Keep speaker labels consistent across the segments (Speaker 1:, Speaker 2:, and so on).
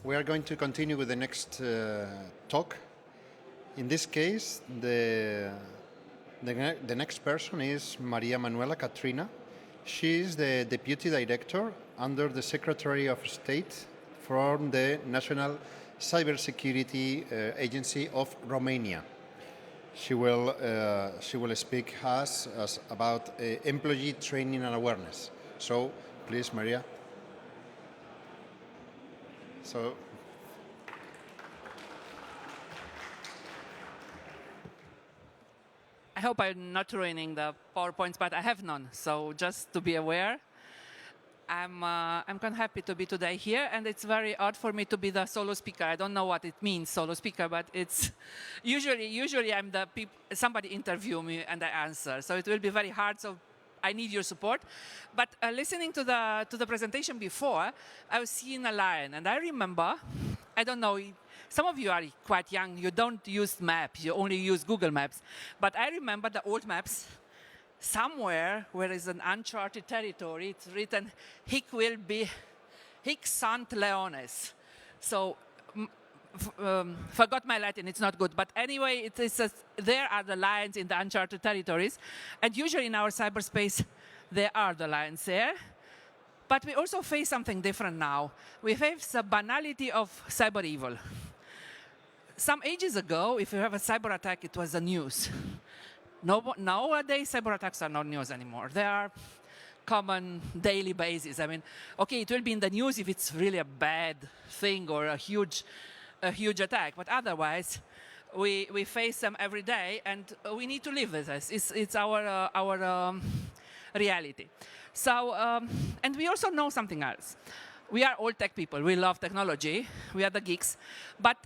Speaker 1: We are going to continue with the next talk. In this case, the next person is Maria-Manuela Catrina. She is the Deputy Director under the Secretary of State from the National Cybersecurity Agency of Romania. She will speak us about employee training and awareness. So, please, Maria.
Speaker 2: I hope I'm not ruining the PowerPoints, but I have none. So just to be aware, I'm kind of happy to be today here, and it's very odd for me to be the solo speaker. I don't know what it means, solo speaker, but it's usually I'm the somebody interview me and I answer. So it will be very hard. So I need your support. But listening to the presentation before, I was seeing a lion, and I remember, I don't know, some of you are quite young. You don't use maps. You only use Google Maps. But I remember the old maps. Somewhere where is an uncharted territory, it's written, Hic Sant Leones. So, forgot my Latin, it's not good. But anyway, it is there are the lions in the uncharted territories. And usually in our cyberspace, there are the lions there. But we also face something different now. We face the banality of cyber evil. Some ages ago, if you have a cyber attack, it was the news. Nowadays, cyber attacks are not news anymore. They are common daily basis. I mean, okay, it will be in the news if it's really a bad thing or a huge attack. But otherwise, we face them every day, and we need to live with this. It's our reality. So, and we also know something else. We are all tech people. We love technology. We are the geeks. But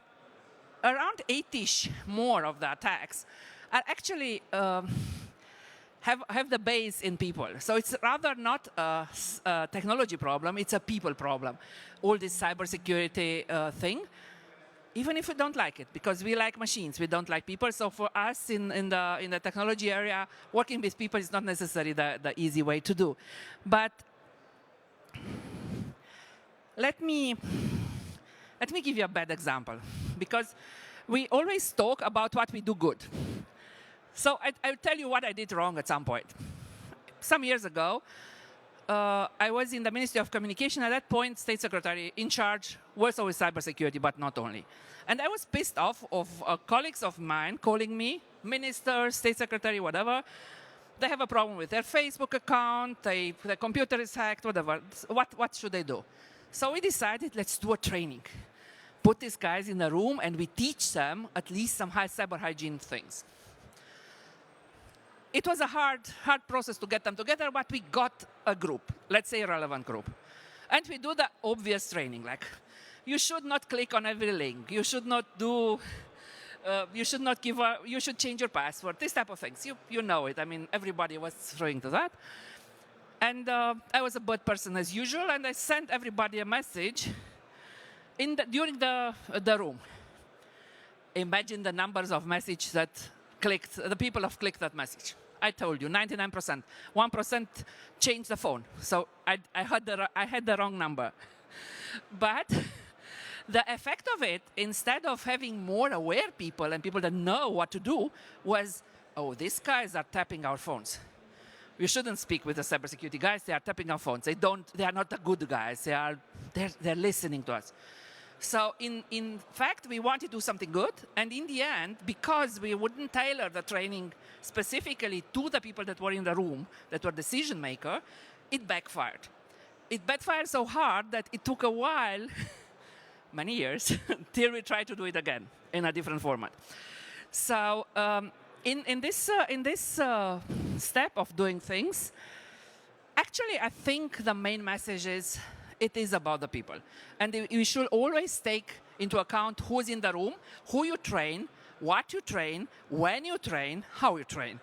Speaker 2: around 8-ish more of the attacks are actually have the base in people. So it's rather not a technology problem, it's a people problem. All this cybersecurity thing, even if we don't like it, because we like machines, we don't like people. So for us in the technology area, working with people is not necessarily the easy way to do. But let me give you a bad example, because we always talk about what we do good. So I'll tell you what I did wrong at some point. Some years ago, I was in the Ministry of Communication. At that point, State Secretary in charge was always cybersecurity, but not only. And I was pissed off of colleagues of mine calling me, minister, State Secretary, whatever. They have a problem with their Facebook account, their computer is hacked, whatever. What should they do? So we decided, let's do a training. Put these guys in a room, and we teach them at least some cyber hygiene things. It was a hard process to get them together, but we got a group, let's say a relevant group. And we do the obvious training, like you should not click on every link. You should not do, you should change your password, this type of things. You know it. I mean, everybody was throwing to that. And I was a bad person as usual, and I sent everybody a message during the room. Imagine the numbers of messages that the people have clicked that message. I told you, 99%. 1% changed the phone. So I had the wrong number. But the effect of it, instead of having more aware people and people that know what to do, was, oh, these guys are tapping our phones. We shouldn't speak with the cybersecurity guys. They are tapping our phones. They are not the good guys. They're listening to us. So in fact, we wanted to do something good. And in the end, because we wouldn't tailor the training specifically to the people that were in the room, that were decision maker, it backfired. It backfired so hard that it took a while, many years, till we tried to do it again in a different format. So in this step of doing things, actually, I think the main message is it is about the people. And you should always take into account who's in the room, who you train, what you train, when you train, how you train.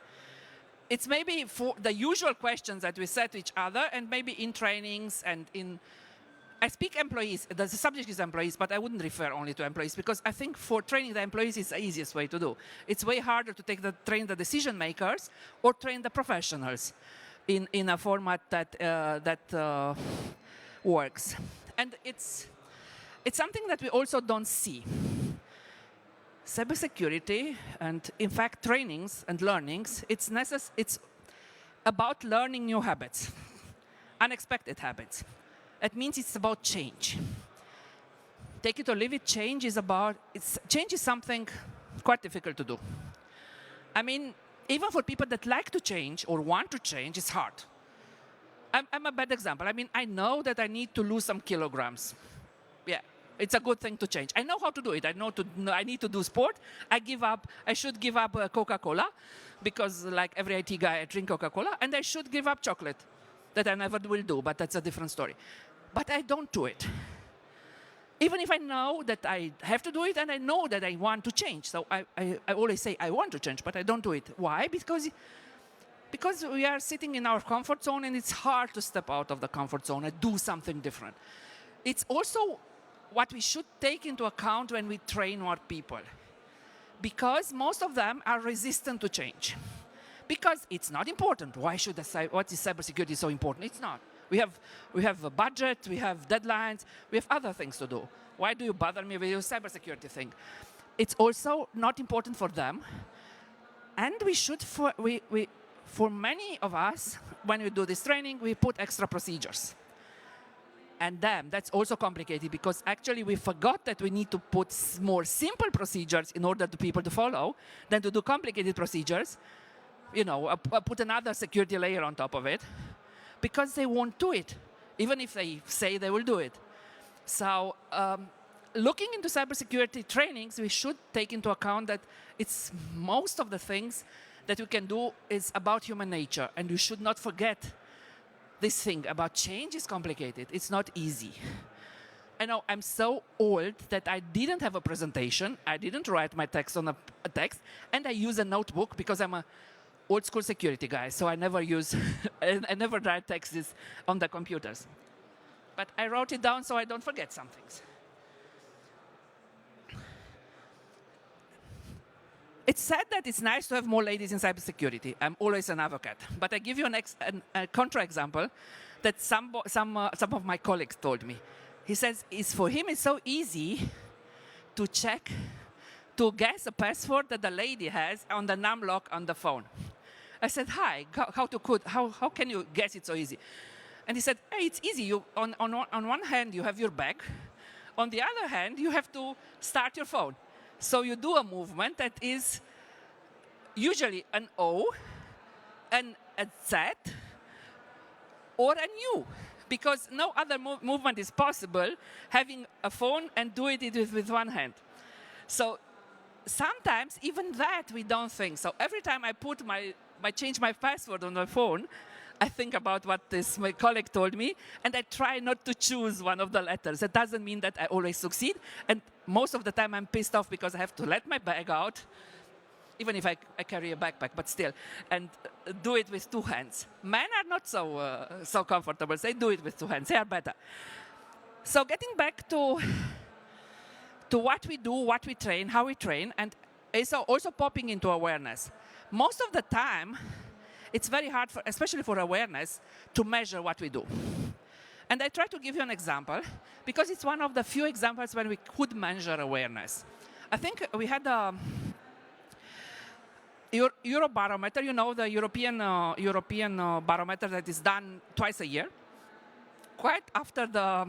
Speaker 2: It's maybe for the usual questions that we set to each other, and maybe in trainings and in... I speak employees, the subject is employees, but I wouldn't refer only to employees, because I think for training the employees is the easiest way to do. It's way harder to train the decision makers or train the professionals in a format that works. And it's it's something that we also don't see. Cybersecurity, and in fact trainings and learnings, it's about learning new habits, unexpected habits. It means it's about change. Take it or leave it, change is something quite difficult to do. I mean, even for people that like to change or want to change, it's hard. I'm a bad example. I mean, I know that I need to lose some kilograms. Yeah, it's a good thing to change. I know how to do it. I need to do sport. I should give up Coca-Cola because like every IT guy, I drink Coca-Cola, and I should give up chocolate. That I never will do, but that's a different story. But I don't do it. Even if I know that I have to do it and I know that I want to change. So I always say I want to change, but I don't do it. Why? Because we are sitting in our comfort zone and it's hard to step out of the comfort zone and do something different. It's also what we should take into account when we train our people. Because most of them are resistant to change. Because it's not important. What is cybersecurity so important? It's not. We have a budget, we have deadlines, we have other things to do. Why do you bother me with your cybersecurity thing? It's also not important for them. And we should, for many of us, when we do this training, we put extra procedures. And then that's also complicated because actually we forgot that we need to put more simple procedures in order for people to follow than to do complicated procedures. You know, put another security layer on top of it, because they won't do it, even if they say they will do it. So looking into cybersecurity trainings, we should take into account that it's most of the things that we can do is about human nature, and you should not forget this thing about change is complicated. It's not easy. I know I'm so old that I didn't have a presentation, I didn't write my text on a text, and I use a notebook because I'm a old school security guy, so I never write texts on the computers. But I wrote it down so I don't forget some things. It's said that it's nice to have more ladies in cybersecurity. I'm always an advocate. But I give you a contra-example that some of my colleagues told me. He says, for him it's so easy to guess a password that the lady has on the num lock on the phone. I said, hi, how can you guess it so easy? And he said, hey, it's easy. On one hand, you have your back. On the other hand, you have to start your phone. So you do a movement that is usually an O, a Z, or an U. Because no other movement is possible having a phone and do it with one hand. So sometimes even that we don't think. So every time I change my password on my phone, I think about what my colleague told me, and I try not to choose one of the letters. That doesn't mean that I always succeed, and most of the time I'm pissed off because I have to let my bag out, even if I carry a backpack, but still, and do it with two hands. Men are not so comfortable. They do it with two hands. They are better. So getting back to what we do, what we train, how we train, and it's also popping into awareness. Most of the time, it's very hard, especially for awareness, to measure what we do. And I try to give you an example, because it's one of the few examples when we could measure awareness. I think we had a Eurobarometer, you know, the European barometer that is done twice a year, quite after the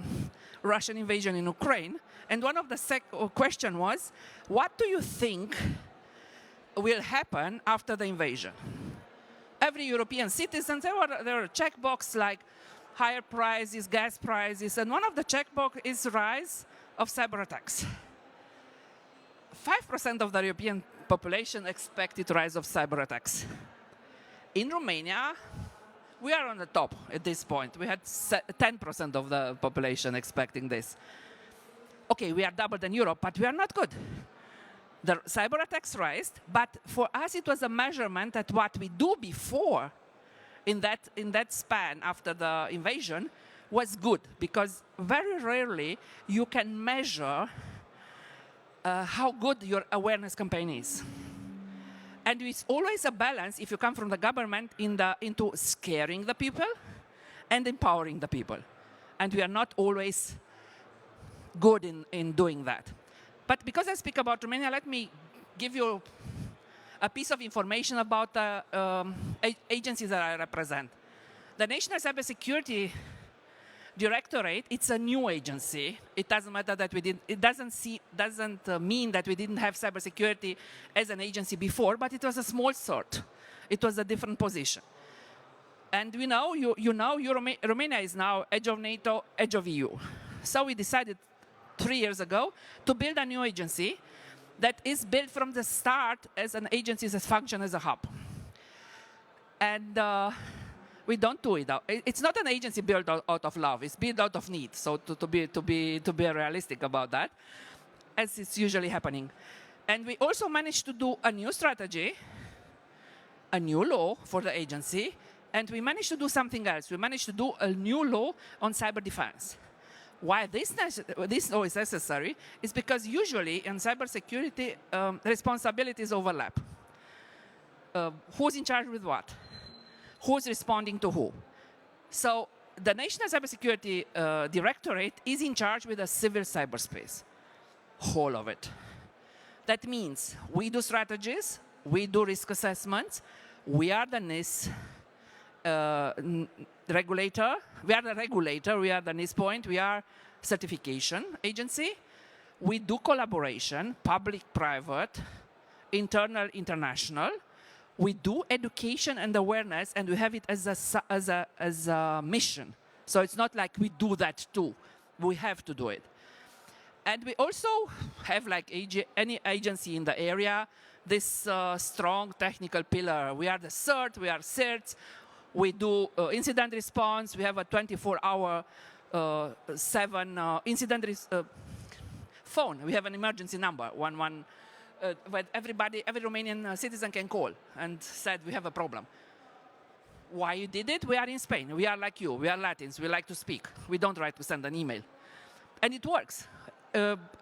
Speaker 2: Russian invasion in Ukraine. And one of the question was, what do you think will happen after the invasion? Every European citizen, there were a checkbox like higher prices, gas prices, and one of the checkbox is rise of cyberattacks. 5% of the European population expected rise of cyberattacks. In Romania, we are on the top at this point. We had 10% of the population expecting this. Okay, we are double than Europe, but we are not good. The cyber attacks rise, but for us it was a measurement that what we do before in that span after the invasion was good, because very rarely you can measure how good your awareness campaign is. And it's always a balance, if you come from the government, into scaring the people and empowering the people. And we are not always good in doing that. But because I speak about Romania, let me give you a piece of information about the agencies that I represent. The National Cybersecurity Directorate, it's a new agency. It doesn't matter that we didn't, it doesn't mean that we didn't have cybersecurity as an agency before, but it was a small sort. It was a different position. And we know, Romania is now edge of NATO, edge of EU. So we decided 3 years ago to build a new agency that is built from the start as an agency that functions as a hub. And we don't do it. It's not an agency built out of love. It's built out of need. So to be realistic about that, as it's usually happening. And we also managed to do a new strategy, a new law for the agency, and we managed to do something else. We managed to do a new law on cyber defense. Why this law is necessary is because usually in cybersecurity, responsibilities overlap. Who's in charge with what? Who's responding to who? So the National Cybersecurity Directorate is in charge with the civil cyberspace, whole of it. That means we do strategies, we do risk assessments, we are the NIS regulator, we are the regulator, we are the NIS point, we are certification agency. We do collaboration, public-private, internal, international. We do education and awareness, and we have it as a mission. So it's not like we do that too. We have to do it. And we also have, like any agency in the area, this strong technical pillar. We are the CERT, we are CERTs. We do incident response. We have a 24-hour, 7 incident phone. We have an emergency number, 11. Where every Romanian citizen can call and said, we have a problem. Why you did it? We are in Spain. We are like you. We are Latins. We like to speak. We don't like to send an email. And it works.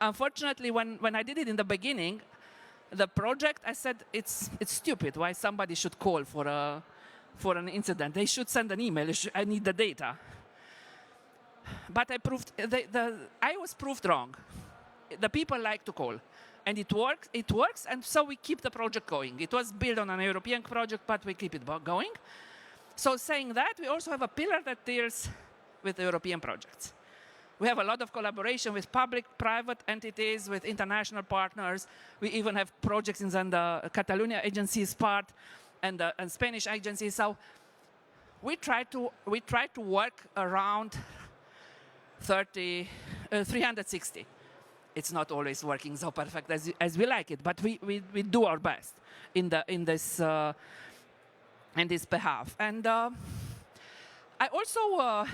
Speaker 2: Unfortunately, when I did it in the beginning, the project, I said, it's stupid why somebody should call for an incident. They should send an email. I need the data. But I was proved wrong. The people like to call. And it works, and so we keep the project going. It was built on an European project, but we keep it going. So saying that, we also have a pillar that deals with European projects. We have a lot of collaboration with public, private entities, with international partners. We even have projects in the Catalonia agency's part and Spanish agencies. So we try to work around 360. It's not always working so perfect as we like it, but we do our best in this behalf. And I also,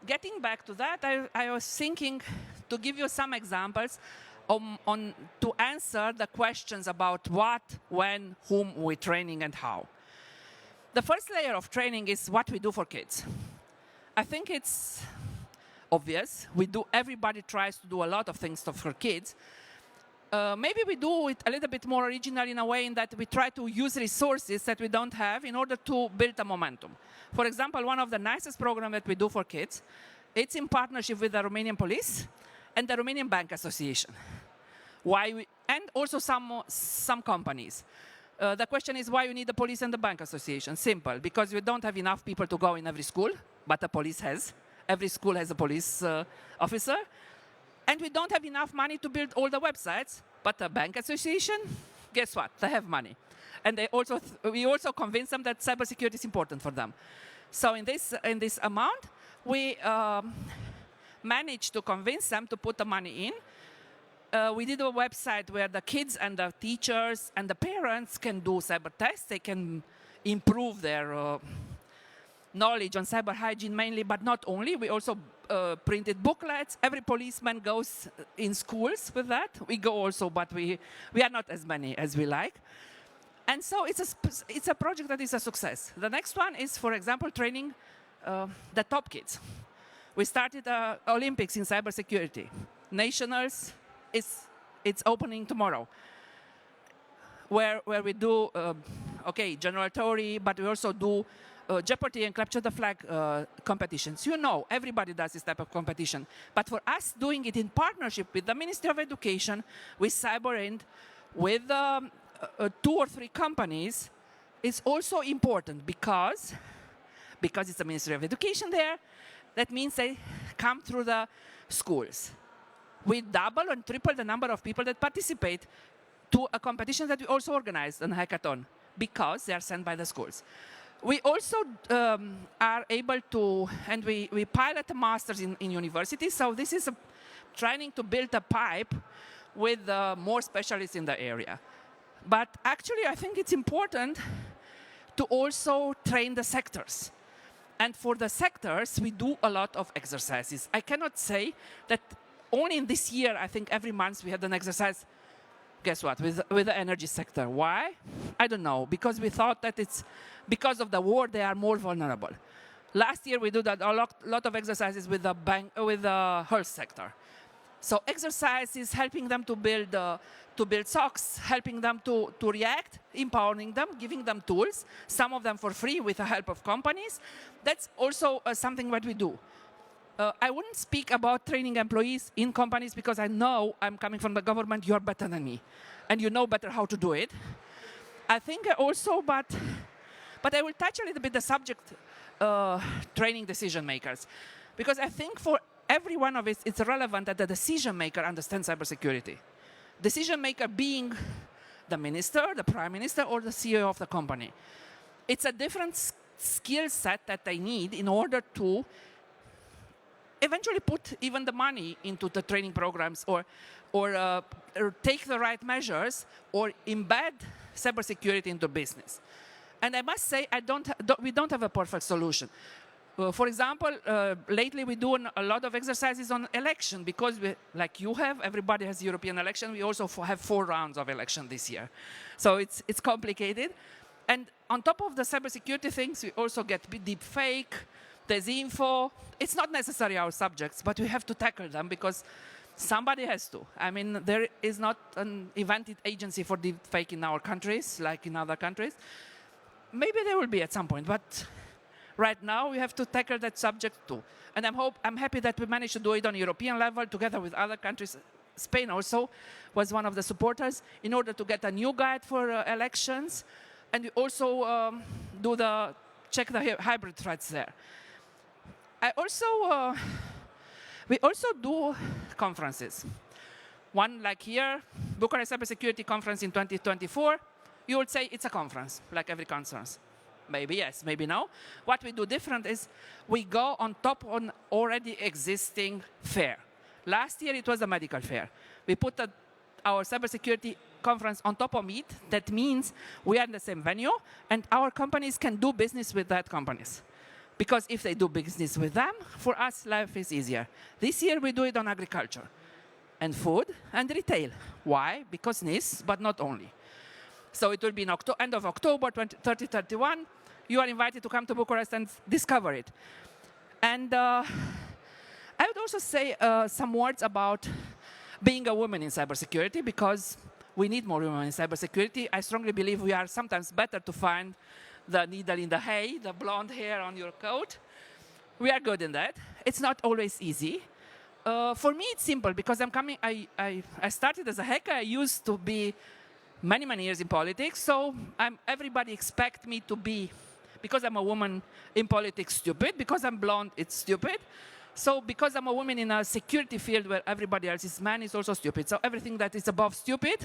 Speaker 2: getting back to that, I was thinking to give you some examples to answer the questions about what, when, whom we're training, and how. The first layer of training is what we do for kids. I think it's obvious. Everybody tries to do a lot of things for kids. Maybe we do it a little bit more original in a way in that we try to use resources that we don't have in order to build a momentum. For example, one of the nicest programs that we do for kids, it's in partnership with the Romanian police and the Romanian Bank Association. And also some companies. The question is why you need the police and the bank association. Simple, because we don't have enough people to go in every school, but the police has. Every school has a police officer. And we don't have enough money to build all the websites, but the bank association, guess what? They have money. And we also convince them that cybersecurity is important for them. So in this amount, we managed to convince them to put the money in. We did a website where the kids and the teachers and the parents can do cyber tests. They can improve their knowledge on cyber hygiene mainly, but not only. We also printed booklets. Every policeman goes in schools with that. We go also, but we are not as many as we like. And so it's a project that is a success. The next one is, for example, training the top kids. We started Olympics in cybersecurity. Nationals, it's opening tomorrow, where we do, general theory, but we also do Jeopardy and Capture the Flag competitions. You know, everybody does this type of competition. But for us, doing it in partnership with the Ministry of Education, with Cyberend, with 2 or 3 companies, is also important because it's the Ministry of Education there. That means they come through the schools. We double and triple the number of people that participate to a competition that we also organized, a hackathon, because they are sent by the schools. We also are able to, and we pilot the masters in universities, so this is trying to build a pipe with more specialists in the area. But actually, I think it's important to also train the sectors. And for the sectors, we do a lot of exercises. I cannot say that only in this year, I think every month we had an exercise, guess what, with the energy sector. Why? I don't know, because we thought that it's because of the war, they are more vulnerable. Last year, we did a lot of exercises with the health sector. So exercises, helping them to build SOCs, helping them to react, empowering them, giving them tools, some of them for free with the help of companies. That's also something that we do. I wouldn't speak about training employees in companies because I know I'm coming from the government, you're better than me. And you know better how to do it. I think also, but I will touch a little bit the subject, training decision makers. Because I think for every one of us, it's relevant that the decision maker understands cybersecurity. Decision maker being the minister, the prime minister, or the CEO of the company. It's a different skill set that they need in order to eventually put even the money into the training programs or take the right measures or embed cybersecurity into business. And I must say, we don't have a perfect solution. For example, lately we do a lot of exercises on election because, like you have, everybody has European election. We also have 4 rounds of election this year. So it's complicated. And on top of the cybersecurity things, we also get deep fake, disinfo. It's not necessarily our subjects, but we have to tackle them because somebody has to. I mean, there is not an invented agency for deep fake in our countries, like in other countries. Maybe there will be at some point, but right now we have to tackle that subject too. And I'm happy that we managed to do it on European level together with other countries. Spain also was one of the supporters in order to get a new guide for elections. And we also check the hybrid threats there. We also do conferences. One like here, Bucharest Cybersecurity Conference in 2024. You would say it's a conference, like every conference. Maybe yes, maybe no. What we do different is we go on top on already existing fair. Last year it was a medical fair. We put our cybersecurity conference on top of it. That means we are in the same venue and our companies can do business with that companies. Because if they do business with them, for us life is easier. This year we do it on agriculture and food and retail. Why? Because NIS, but not only. So it will be in end of October 2031. You are invited to come to Bucharest and discover it. And I would also say some words about being a woman in cybersecurity, because we need more women in cybersecurity. I strongly believe we are sometimes better to find the needle in the hay, the blonde hair on your coat. We are good in that. It's not always easy. For me, it's simple, because I started as a hacker. I used to be many years in politics, so everybody expects me to be, because I'm a woman in politics, stupid. Because I'm blonde, it's stupid. So because I'm a woman in a security field where everybody else is man, it's also stupid. So everything that is above stupid,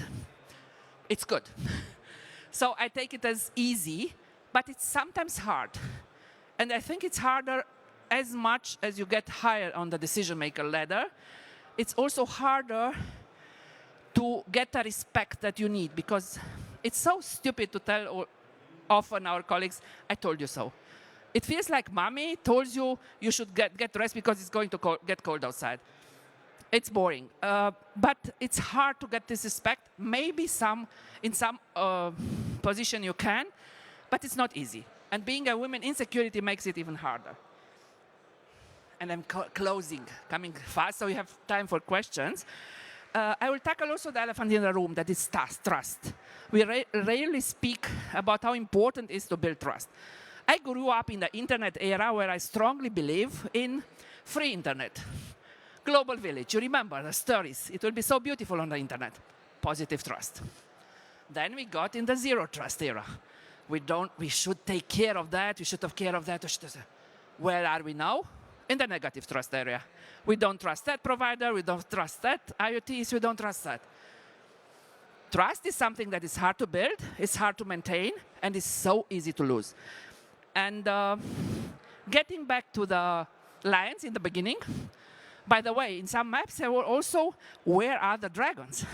Speaker 2: it's good. So I take it as easy, but it's sometimes hard. And I think it's harder as much as you get higher on the decision-maker ladder. It's also harder to get the respect that you need, because it's so stupid to tell often our colleagues, I told you so. It feels like mommy told you you should get rest because it's going to get cold outside. It's boring. But it's hard to get this respect. Maybe in some position you can, but it's not easy. And being a woman in security makes it even harder. And I'm closing, coming fast, so we have time for questions. I will tackle also the elephant in the room, that is trust. We rarely speak about how important it is to build trust. I grew up in the internet era where I strongly believe in free internet. Global village, you remember the stories. It will be so beautiful on the internet. Positive trust. Then we got in the zero trust era. We should take care of that, we should have care of that. Where are we now? In the negative trust area. We don't trust that provider, we don't trust that IoTs, we don't trust that. Trust is something that is hard to build, it's hard to maintain, and it's so easy to lose. And getting back to the lions in the beginning, by the way, in some maps there were also, where are the dragons?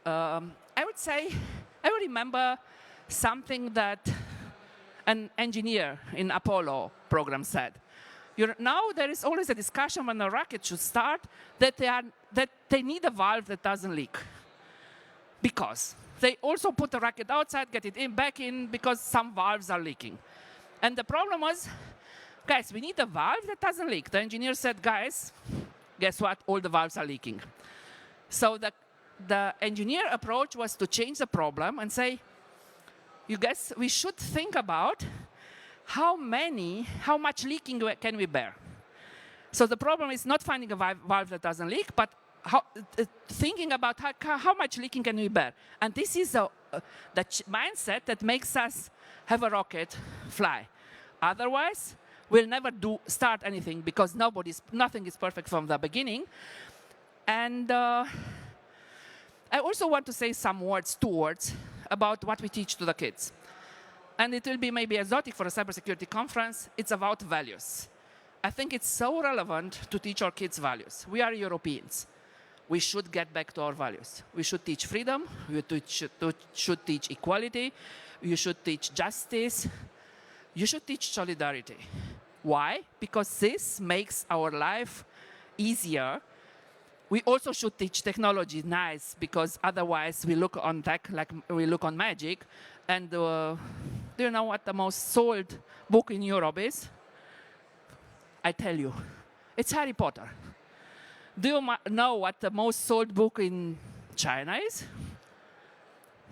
Speaker 2: I would say, I remember something that an engineer in Apollo program said. Now there is always a discussion when a rocket should start that they need a valve that doesn't leak. Because they also put the rocket outside, get it back in, because some valves are leaking. And the problem was, guys, we need a valve that doesn't leak. The engineer said, guys, guess what? All the valves are leaking. So the engineer approach was to change the problem and say, you guys, we should think about how much leaking can we bear. So the problem is not finding a valve that doesn't leak, but thinking about how much leaking can we bear. And this is the mindset that makes us have a rocket fly. Otherwise, we'll never start anything because nothing is perfect from the beginning. And I also want to say two words about what we teach to the kids. And it will be maybe exotic for a cybersecurity conference. It's about values. I think it's so relevant to teach our kids values. We are Europeans. We should get back to our values. We should teach freedom. We should teach equality. You should teach justice. You should teach solidarity. Why? Because this makes our life easier. We also should teach technology nice, because otherwise we look on tech like we look on magic. And do you know what the most sold book in Europe is? I tell you, it's Harry Potter. Do you know what the most sold book in China is?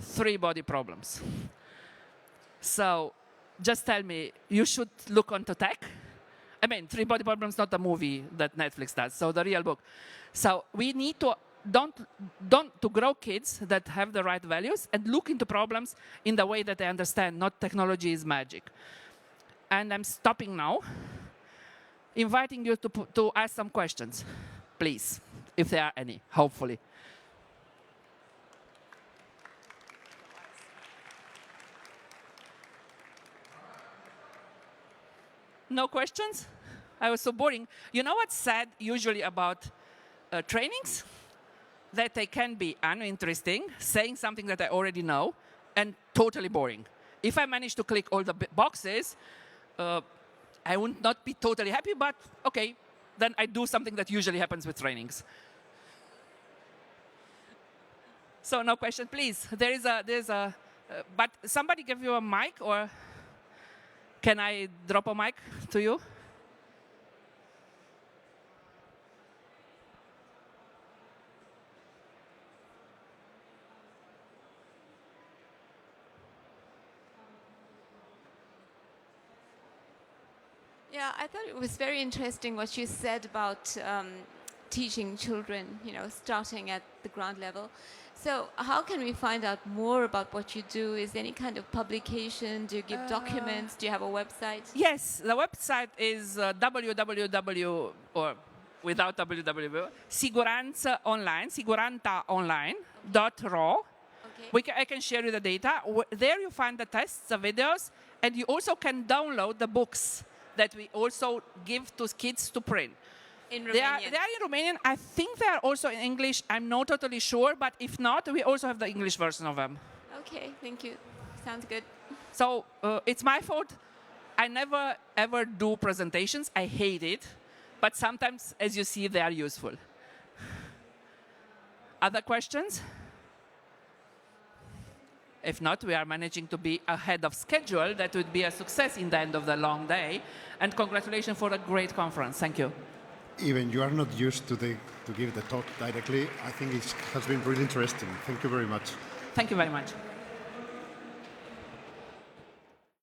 Speaker 2: 3 Body Problems. So just tell me, you should look onto tech. I mean, 3 Body Problems, not the movie that Netflix does, so the real book. So we need to to grow kids that have the right values and look into problems in the way that they understand, not technology is magic. And I'm stopping now, inviting you to ask some questions, please, if there are any, hopefully. No questions? I was so boring. You know what's sad usually about trainings? That they can be uninteresting, saying something that I already know, and totally boring. If I manage to click all the boxes, I would not be totally happy, but okay, then I do something that usually happens with trainings. So no question, please. But somebody give you a mic, or can I drop a mic to you?
Speaker 3: Yeah, I thought it was very interesting what you said about teaching children, starting at the ground level. So how can we find out more about what you do? Is there any kind of publication? Do you give documents? Do you have a website?
Speaker 2: Yes, the website is www, or without www, sigurantaonline.ro.
Speaker 3: Okay.
Speaker 2: I can share you the data. There you find the tests, the videos, and you also can download the books that we also give to kids to print.
Speaker 3: In Romanian?
Speaker 2: They are in Romanian. I think they are also in English. I'm not totally sure, but if not, we also have the English version of them.
Speaker 3: Okay, thank you. Sounds good.
Speaker 2: So it's my fault. I never, ever do presentations. I hate it. But sometimes, as you see, they are useful. Other questions? If not, we are managing to be ahead of schedule. That would be a success in the end of the long day. And congratulations for a great conference. Thank you.
Speaker 1: Even you are not used to give the talk directly. I think it has been really interesting. Thank you very much.
Speaker 2: Thank you very much.